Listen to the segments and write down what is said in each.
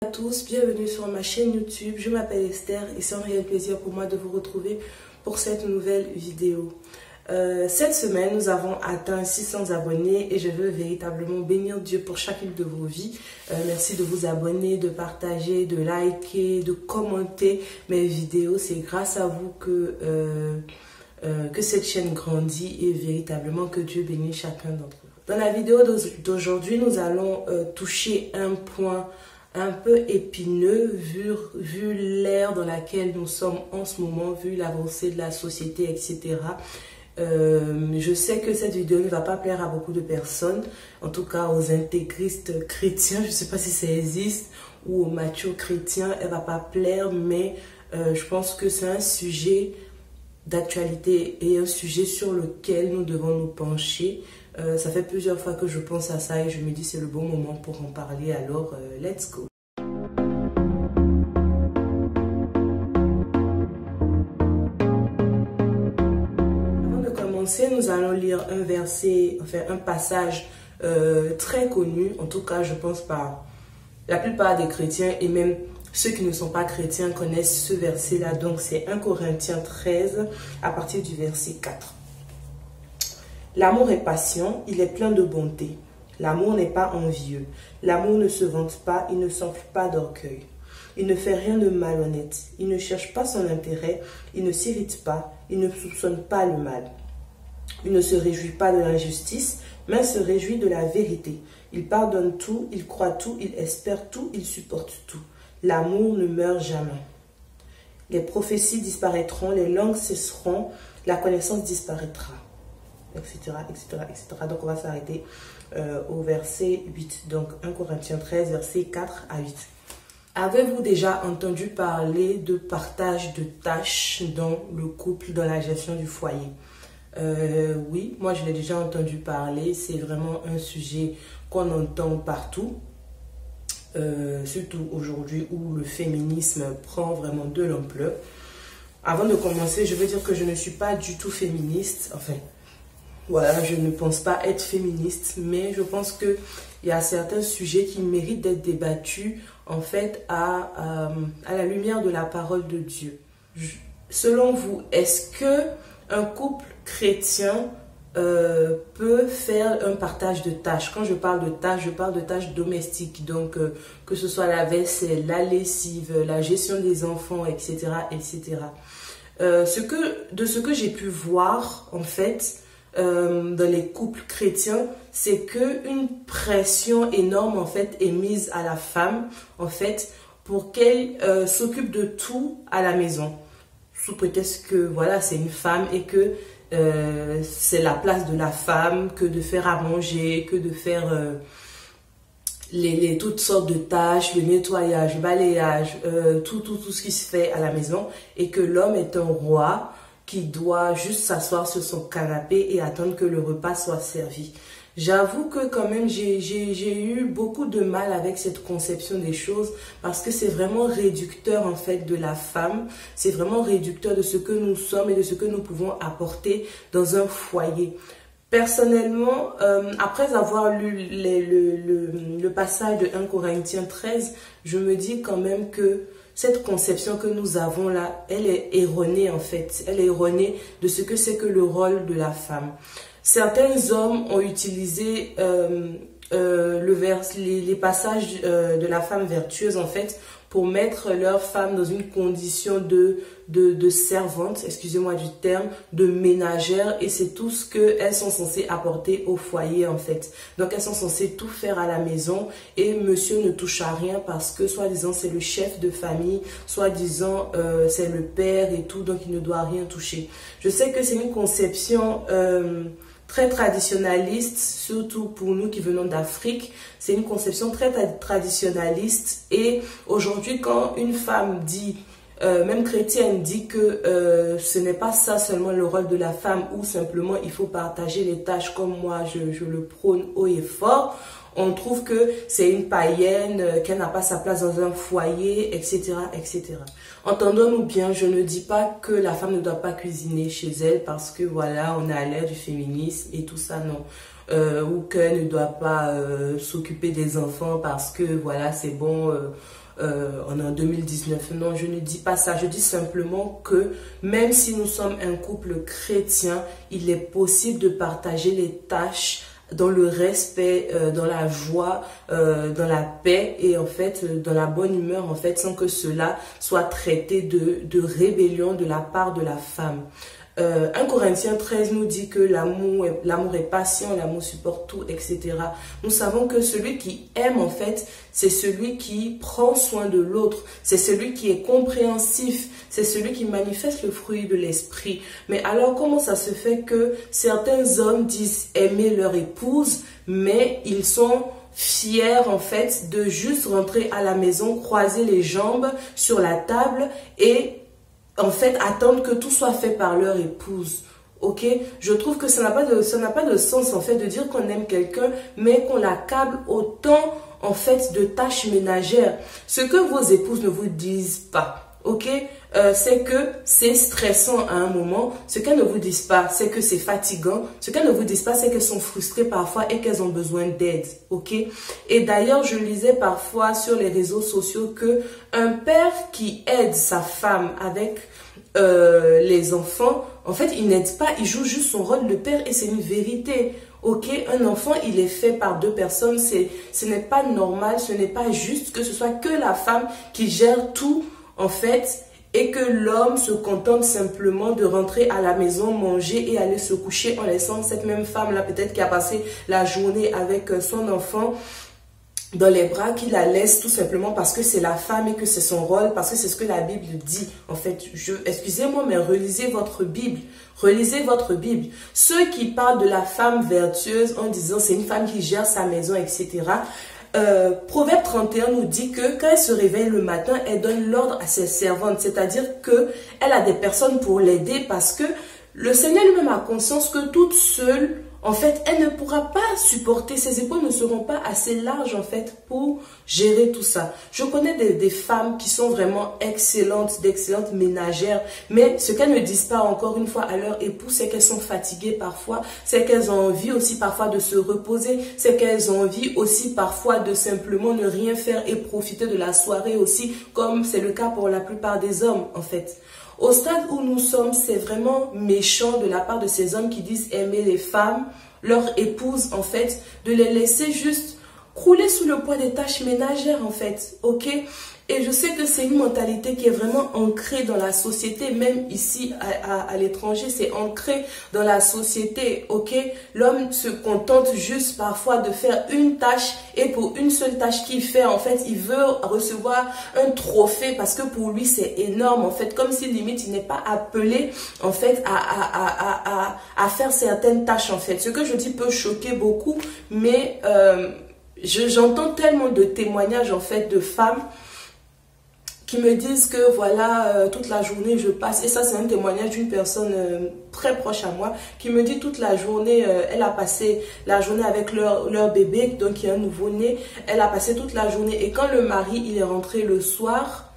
À tous, bienvenue sur ma chaîne YouTube. Je m'appelle Esther et c'est un réel plaisir pour moi de vous retrouver pour cette nouvelle vidéo. Cette semaine, nous avons atteint 600 abonnés et je veux véritablement bénir Dieu pour chacune de vos vies. Merci de vous abonner, de partager, de liker, de commenter mes vidéos. C'est grâce à vous que cette chaîne grandit et véritablement que Dieu bénisse chacun d'entre vous. Dans la vidéo d'aujourd'hui, nous allons toucher un point un peu épineux vu l'ère dans laquelle nous sommes en ce moment, vu l'avancée de la société, etc. Je sais que cette vidéo ne va pas plaire à beaucoup de personnes, en tout cas aux intégristes chrétiens, je ne sais pas si ça existe, ou aux machos chrétiens, elle ne va pas plaire, mais je pense que c'est un sujet d'actualité et un sujet sur lequel nous devons nous pencher. Ça fait plusieurs fois que je pense à ça et je me dis c'est le bon moment pour en parler, alors let's go. Avant de commencer, nous allons lire un verset, enfin un passage très connu, en tout cas je pense par la plupart des chrétiens et même ceux qui ne sont pas chrétiens connaissent ce verset-là. Donc c'est 1 Corinthiens 13 à partir du verset 4. L'amour est patient, il est plein de bonté. L'amour n'est pas envieux. L'amour ne se vante pas, il ne s'enfle pas d'orgueil. Il ne fait rien de malhonnête. Il ne cherche pas son intérêt, il ne s'irrite pas, il ne soupçonne pas le mal. Il ne se réjouit pas de l'injustice, mais se réjouit de la vérité. Il pardonne tout, il croit tout, il espère tout, il supporte tout. L'amour ne meurt jamais. Les prophéties disparaîtront, les langues cesseront, la connaissance disparaîtra. Etc., etc., etc. Donc, on va s'arrêter au verset 8. Donc, 1 Corinthiens 13, versets 4 à 8. Avez-vous déjà entendu parler de partage de tâches dans le couple, dans la gestion du foyer? Oui, moi, je l'ai déjà entendu parler. C'est vraiment un sujet qu'on entend partout. Surtout aujourd'hui où le féminisme prend vraiment de l'ampleur. Avant de commencer, je veux dire que je ne suis pas du tout féministe. Enfin, voilà, je ne pense pas être féministe, mais je pense qu'il y a certains sujets qui méritent d'être débattus, en fait, à la lumière de la parole de Dieu. Selon vous, est-ce qu'un couple chrétien peut faire un partage de tâches? Quand je parle de tâches domestiques, donc que ce soit la vaisselle, la lessive, la gestion des enfants, etc., etc. De ce que j'ai pu voir, en fait, dans les couples chrétiens, c'est que une pression énorme en fait est mise à la femme en fait pour qu'elle s'occupe de tout à la maison, sous prétexte que voilà c'est une femme et que c'est la place de la femme que de faire à manger, que de faire toutes sortes de tâches, le nettoyage, le balayage, tout ce qui se fait à la maison, et que l'homme est un roi qui doit juste s'asseoir sur son canapé et attendre que le repas soit servi. J'avoue que quand même j'ai eu beaucoup de mal avec cette conception des choses parce que c'est vraiment réducteur en fait de la femme, c'est vraiment réducteur de ce que nous sommes et de ce que nous pouvons apporter dans un foyer. Personnellement, après avoir lu le passage de 1 Corinthiens 13, je me dis quand même que cette conception que nous avons là, elle est erronée en fait. Elle est erronée de ce que c'est que le rôle de la femme. Certains hommes ont utilisé les passages de la femme vertueuse en fait pour mettre leur femme dans une condition de servante, excusez-moi du terme, de ménagère, et c'est tout ce qu'elles sont censées apporter au foyer en fait. Donc elles sont censées tout faire à la maison et monsieur ne touche à rien parce que soi-disant c'est le chef de famille, soi-disant c'est le père et tout, donc il ne doit rien toucher. Je sais que c'est une conception très traditionnaliste, surtout pour nous qui venons d'Afrique. C'est une conception très traditionnaliste et aujourd'hui quand une femme dit, même chrétienne dit que ce n'est pas ça seulement le rôle de la femme ou simplement il faut partager les tâches comme moi je le prône haut et fort, on trouve que c'est une païenne, qu'elle n'a pas sa place dans un foyer, etc., etc. Entendons-nous bien, je ne dis pas que la femme ne doit pas cuisiner chez elle parce que voilà, on est à l'ère du féminisme et tout ça, non. Ou qu'elle ne doit pas s'occuper des enfants parce que voilà, c'est bon, on est en 2019. Non, je ne dis pas ça. Je dis simplement que même si nous sommes un couple chrétien, il est possible de partager les tâches dans le respect, dans la joie, dans la paix et en fait dans la bonne humeur en fait, sans que cela soit traité de rébellion de la part de la femme. 1 Corinthiens 13 nous dit que l'amour est patient, l'amour supporte tout, etc. Nous savons que celui qui aime, en fait, c'est celui qui prend soin de l'autre, c'est celui qui est compréhensif, c'est celui qui manifeste le fruit de l'esprit. Mais alors, comment ça se fait que certains hommes disent aimer leur épouse, mais ils sont fiers en fait de juste rentrer à la maison, croiser les jambes sur la table et en fait, attendre que tout soit fait par leur épouse. Ok? Je trouve que ça n'a pas de sens, en fait, de dire qu'on aime quelqu'un, mais qu'on l'accable autant, en fait, de tâches ménagères. Ce que vos épouses ne vous disent pas, ok? C'est que c'est stressant à un moment. Ce qu'elles ne vous disent pas, c'est que c'est fatigant. Ce qu'elles ne vous disent pas, c'est qu'elles sont frustrées parfois et qu'elles ont besoin d'aide, ok? Et d'ailleurs, je lisais parfois sur les réseaux sociaux que un père qui aide sa femme avec les enfants, en fait, il n'aide pas, il joue juste son rôle de père et c'est une vérité. Ok, un enfant, il est fait par deux personnes, ce n'est pas normal, ce n'est pas juste que ce soit que la femme qui gère tout, en fait, et que l'homme se contente simplement de rentrer à la maison, manger et aller se coucher en laissant cette même femme-là, peut-être qui a passé la journée avec son enfant dans les bras, qui la laisse tout simplement parce que c'est la femme et que c'est son rôle, parce que c'est ce que la Bible dit. En fait, excusez-moi, mais relisez votre Bible. Relisez votre Bible. Ceux qui parlent de la femme vertueuse en disant c'est une femme qui gère sa maison, etc., Proverbe 31 nous dit que quand elle se réveille le matin, elle donne l'ordre à ses servantes, c'est-à-dire qu'elle a des personnes pour l'aider parce que le Seigneur lui-même a conscience que toute seule, en fait, elle ne pourra pas supporter, ses épaules ne seront pas assez larges, en fait, pour gérer tout ça. Je connais des femmes qui sont vraiment excellentes, d'excellentes ménagères, mais ce qu'elles ne disent pas encore une fois à leur époux, c'est qu'elles sont fatiguées parfois, c'est qu'elles ont envie aussi parfois de se reposer, c'est qu'elles ont envie aussi parfois de simplement ne rien faire et profiter de la soirée aussi, comme c'est le cas pour la plupart des hommes, en fait. Au stade où nous sommes, c'est vraiment méchant de la part de ces hommes qui disent aimer les femmes, leurs épouses en fait, de les laisser juste crouler sous le poids des tâches ménagères en fait, ok? Et je sais que c'est une mentalité qui est vraiment ancrée dans la société, même ici à l'étranger, c'est ancré dans la société, ok? L'homme se contente juste parfois de faire une tâche et pour une seule tâche qu'il fait, en fait, il veut recevoir un trophée parce que pour lui, c'est énorme, en fait, comme si limite, il n'est pas appelé, en fait, à faire certaines tâches, en fait. Ce que je dis peut choquer beaucoup, mais j'entends tellement de témoignages, en fait, de femmes qui me disent que voilà, toute la journée je passe, et ça c'est un témoignage d'une personne très proche à moi, qui me dit toute la journée, elle a passé la journée avec leur bébé, donc il y a un nouveau-né, elle a passé toute la journée, et quand le mari il est rentré le soir,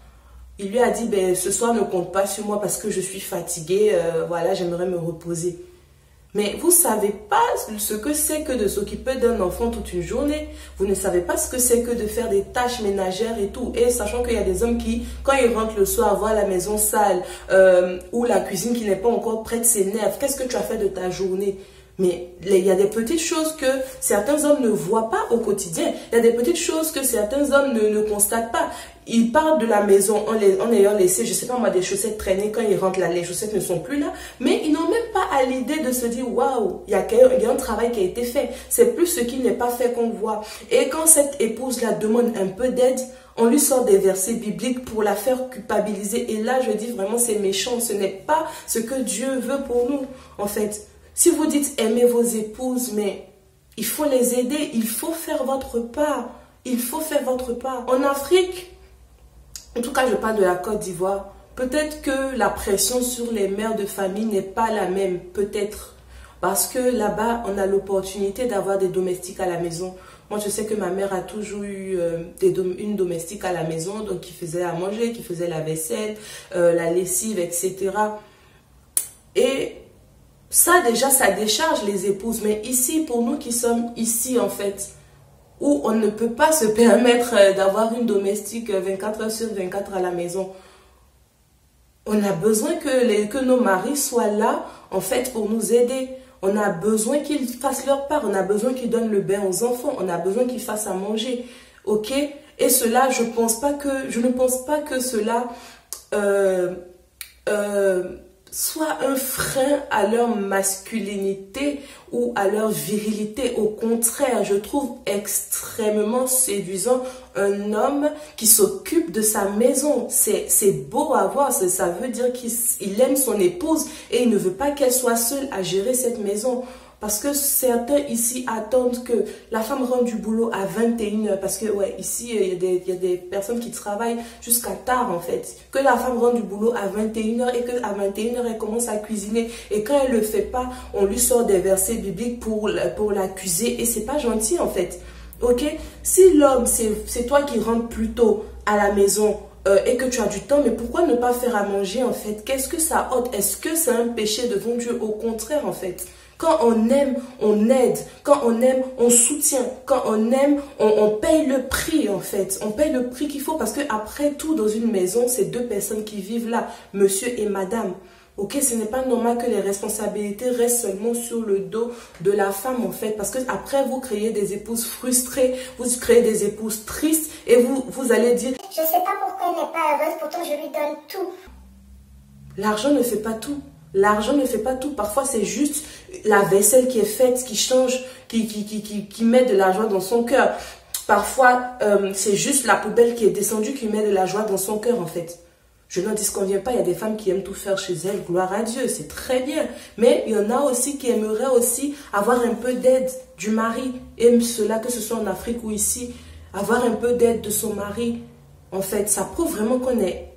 il lui a dit, ben ce soir ne compte pas sur moi parce que je suis fatiguée, voilà, j'aimerais me reposer. Mais vous ne savez pas ce que c'est que de s'occuper d'un enfant toute une journée. Vous ne savez pas ce que c'est que de faire des tâches ménagères et tout. Et sachant qu'il y a des hommes qui, quand ils rentrent le soir, voient la maison sale ou la cuisine qui n'est pas encore prête, s'énervent. Qu'est-ce que tu as fait de ta journée? Mais il y a des petites choses que certains hommes ne voient pas au quotidien. Il y a des petites choses que certains hommes ne constatent pas. Ils partent de la maison en ayant laissé, je sais pas moi, des chaussettes traîner. Quand ils rentrent là, les chaussettes ne sont plus là. Mais ils n'ont même pas à l'idée de se dire, waouh, il y a un travail qui a été fait. C'est plus ce qui n'est pas fait qu'on voit. Et quand cette épouse-là demande un peu d'aide, on lui sort des versets bibliques pour la faire culpabiliser. Et là, je dis vraiment, c'est méchant. Ce n'est pas ce que Dieu veut pour nous, en fait. Si vous dites aimer vos épouses, mais il faut les aider, il faut faire votre part. Il faut faire votre part. En Afrique, en tout cas je parle de la Côte d'Ivoire, peut-être que la pression sur les mères de famille n'est pas la même, peut-être. Parce que là-bas, on a l'opportunité d'avoir des domestiques à la maison. Moi, je sais que ma mère a toujours eu une domestique à la maison, donc qui faisait à manger, qui faisait la vaisselle, la lessive, etc. Et ça, déjà, ça décharge les épouses. Mais ici, pour nous qui sommes ici, en fait, où on ne peut pas se permettre d'avoir une domestique 24 heures sur 24 à la maison. On a besoin que nos maris soient là, en fait, pour nous aider. On a besoin qu'ils fassent leur part. On a besoin qu'ils donnent le bain aux enfants. On a besoin qu'ils fassent à manger. Ok? Et cela, je ne pense pas que cela soit un frein à leur masculinité ou à leur virilité. Au contraire, je trouve extrêmement séduisant un homme qui s'occupe de sa maison. C'est beau à voir, ça veut dire qu'il aime son épouse et il ne veut pas qu'elle soit seule à gérer cette maison. Parce que certains ici attendent que la femme rentre du boulot à 21 heures. Parce que, ouais, ici, il y a des personnes qui travaillent jusqu'à tard, en fait. Que la femme rentre du boulot à 21 heures et qu'à 21 heures, elle commence à cuisiner. Et quand elle ne le fait pas, on lui sort des versets bibliques pour l'accuser. Et c'est pas gentil, en fait. Ok? Si l'homme, c'est toi qui rentres plus tôt à la maison, et que tu as du temps, mais pourquoi ne pas faire à manger, en fait? Qu'est-ce que ça ôte? Est-ce que c'est un péché devant Dieu? Au contraire, en fait. Quand on aime, on aide. Quand on aime, on soutient. Quand on aime, on paye le prix, en fait. On paye le prix qu'il faut parce que après tout, dans une maison, c'est deux personnes qui vivent là, monsieur et madame. Ok, ce n'est pas normal que les responsabilités restent seulement sur le dos de la femme, en fait. Parce que après, vous créez des épouses frustrées, vous créez des épouses tristes et vous allez dire « Je ne sais pas pourquoi elle n'est pas heureuse, pourtant je lui donne tout. » L'argent ne fait pas tout. L'argent ne fait pas tout. Parfois, c'est juste la vaisselle qui est faite, qui change, qui met de la joie dans son cœur. Parfois, c'est juste la poubelle qui est descendue qui met de la joie dans son cœur, en fait. Je n'en disconviens pas, il y a des femmes qui aiment tout faire chez elles, gloire à Dieu, c'est très bien. Mais il y en a aussi qui aimeraient aussi avoir un peu d'aide du mari. Aiment cela, que ce soit en Afrique ou ici, avoir un peu d'aide de son mari. En fait, ça prouve vraiment qu'on est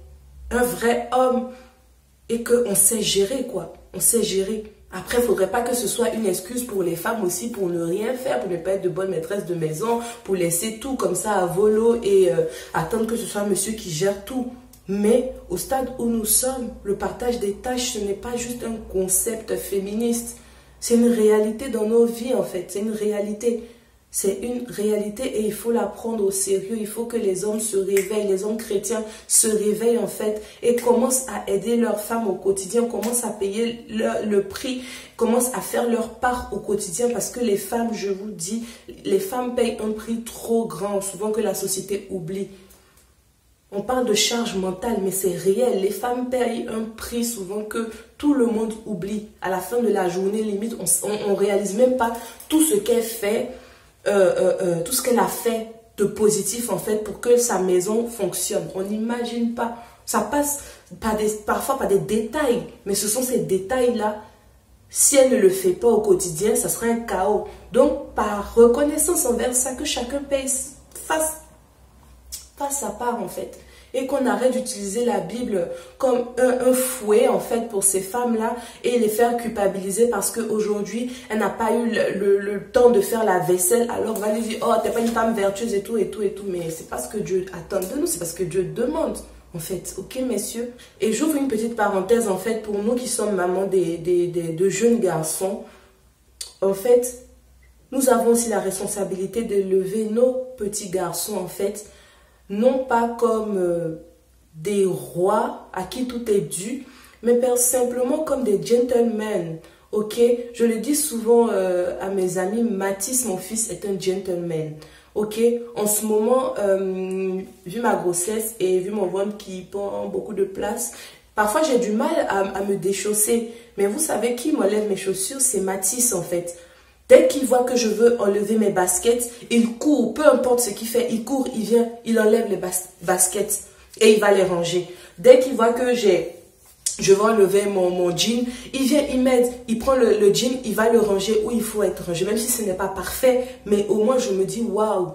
un vrai homme. Et qu'on sait gérer, quoi. On sait gérer. Après, il ne faudrait pas que ce soit une excuse pour les femmes aussi pour ne rien faire, pour ne pas être de bonnes maîtresses de maison, pour laisser tout comme ça à volo et attendre que ce soit monsieur qui gère tout. Mais au stade où nous sommes, le partage des tâches, ce n'est pas juste un concept féministe. C'est une réalité dans nos vies, en fait. C'est une réalité. C'est une réalité et il faut la prendre au sérieux. Il faut que les hommes se réveillent, les hommes chrétiens se réveillent en fait et commencent à aider leurs femmes au quotidien, commencent à payer le prix, commencent à faire leur part au quotidien parce que les femmes, je vous dis, les femmes payent un prix trop grand, souvent que la société oublie. On parle de charge mentale, mais c'est réel. Les femmes payent un prix souvent que tout le monde oublie. À la fin de la journée, limite, on ne réalise même pas tout ce qu'elle fait. Tout ce qu'elle a fait de positif en fait pour que sa maison fonctionne. On n'imagine pas. Ça passe parfois par des détails, mais ce sont ces détails-là. Si elle ne le fait pas au quotidien, ça sera un chaos. Donc, par reconnaissance envers ça, que chacun fasse sa part en fait. Et qu'on arrête d'utiliser la Bible comme un fouet en fait pour ces femmes-là et les faire culpabiliser parce qu'aujourd'hui, elle n'a pas eu le temps de faire la vaisselle. Alors on va lui dire, oh, t'es pas une femme vertueuse et tout, et tout, et tout. Mais c'est pas ce que Dieu attend de nous, c'est parce que Dieu demande. En fait, ok messieurs. Et j'ouvre une petite parenthèse en fait pour nous qui sommes mamans de jeunes garçons. En fait, nous avons aussi la responsabilité d'élever nos petits garçons en fait. Non pas comme des rois à qui tout est dû, mais simplement comme des gentlemen. Ok, je le dis souvent à mes amis, Mathis, mon fils, est un gentleman. Ok, en ce moment, vu ma grossesse et vu mon ventre qui prend beaucoup de place, parfois j'ai du mal à me déchausser. Mais vous savez qui m'enlève mes chaussures? C'est Mathis en fait. Dès qu'il voit que je veux enlever mes baskets, il court, peu importe ce qu'il fait, il court, il vient, il enlève les baskets et il va les ranger. Dès qu'il voit que je vais enlever mon jean, il vient, il m'aide, il prend le jean, il va le ranger où il faut être rangé, même si ce n'est pas parfait, mais au moins je me dis, waouh,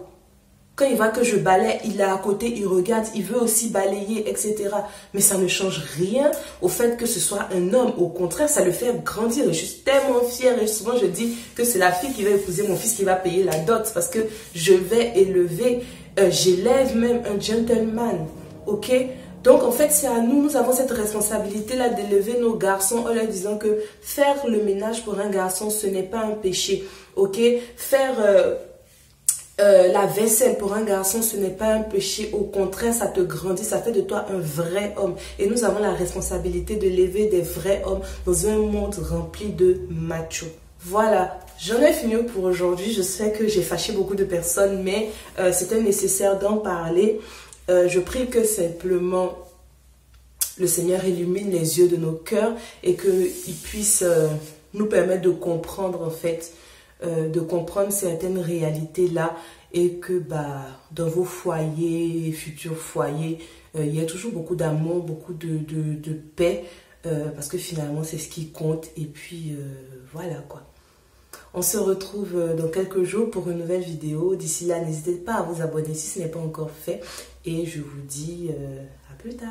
quand il voit que je balaye, il est à côté, il regarde, il veut aussi balayer, etc. Mais ça ne change rien au fait que ce soit un homme. Au contraire, ça le fait grandir. Et je suis tellement fière et souvent je dis que c'est la fille qui va épouser mon fils qui va payer la dot parce que je vais élever, j'élève même un gentleman. Ok? Donc en fait, c'est à nous, nous avons cette responsabilité-là d'élever nos garçons en leur disant que faire le ménage pour un garçon, ce n'est pas un péché. Ok? La vaisselle pour un garçon, ce n'est pas un péché. Au contraire, ça te grandit, ça fait de toi un vrai homme. Et nous avons la responsabilité de lever des vrais hommes dans un monde rempli de machos. Voilà, j'en ai fini pour aujourd'hui. Je sais que j'ai fâché beaucoup de personnes, mais c'était nécessaire d'en parler. Je prie que simplement le Seigneur illumine les yeux de nos cœurs et qu'il puisse nous permettre de comprendre en fait, de comprendre certaines réalités-là et que dans vos foyers, futurs foyers, il y a toujours beaucoup d'amour, beaucoup de paix parce que finalement c'est ce qui compte et puis voilà quoi. On se retrouve dans quelques jours pour une nouvelle vidéo. D'ici là, n'hésitez pas à vous abonner si ce n'est pas encore fait et je vous dis à plus tard.